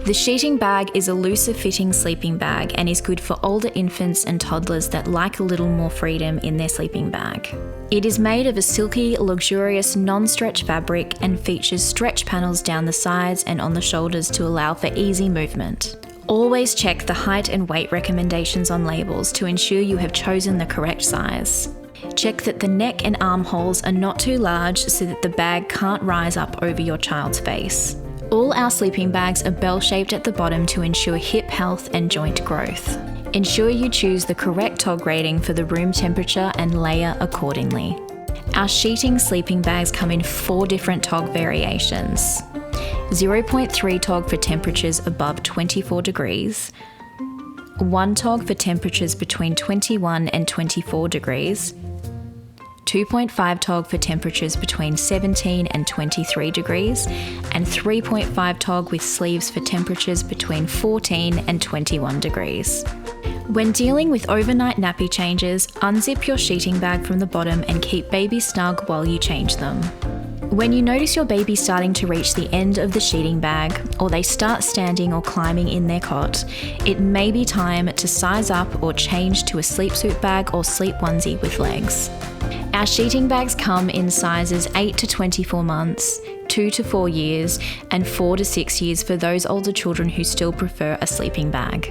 The sheeting bag is a looser fitting sleeping bag and is good for older infants and toddlers that like a little more freedom in their sleeping bag. It is made of a silky, luxurious, non-stretch fabric and features stretch panels down the sides and on the shoulders to allow for easy movement. Always check the height and weight recommendations on labels to ensure you have chosen the correct size. Check that the neck and armholes are not too large so that the bag can't rise up over your child's face. All our sleeping bags are bell-shaped at the bottom to ensure hip health and joint growth. Ensure you choose the correct TOG rating for the room temperature and layer accordingly. Our sheeting sleeping bags come in 4 different TOG variations. 0.3 TOG for temperatures above 24 degrees, 1 TOG for temperatures between 21 and 24 degrees, 2.5 TOG for temperatures between 17 and 23 degrees, and 3.5 TOG with sleeves for temperatures between 14 and 21 degrees. When dealing with overnight nappy changes, unzip your sheeting bag from the bottom and keep baby snug while you change them. When you notice your baby starting to reach the end of the sheeting bag, or they start standing or climbing in their cot, it may be time to size up or change to a sleepsuit bag or sleep onesie with legs. Our sheeting bags come in sizes 8 to 24 months, 2 to 4 years, and 4 to 6 years for those older children who still prefer a sleeping bag.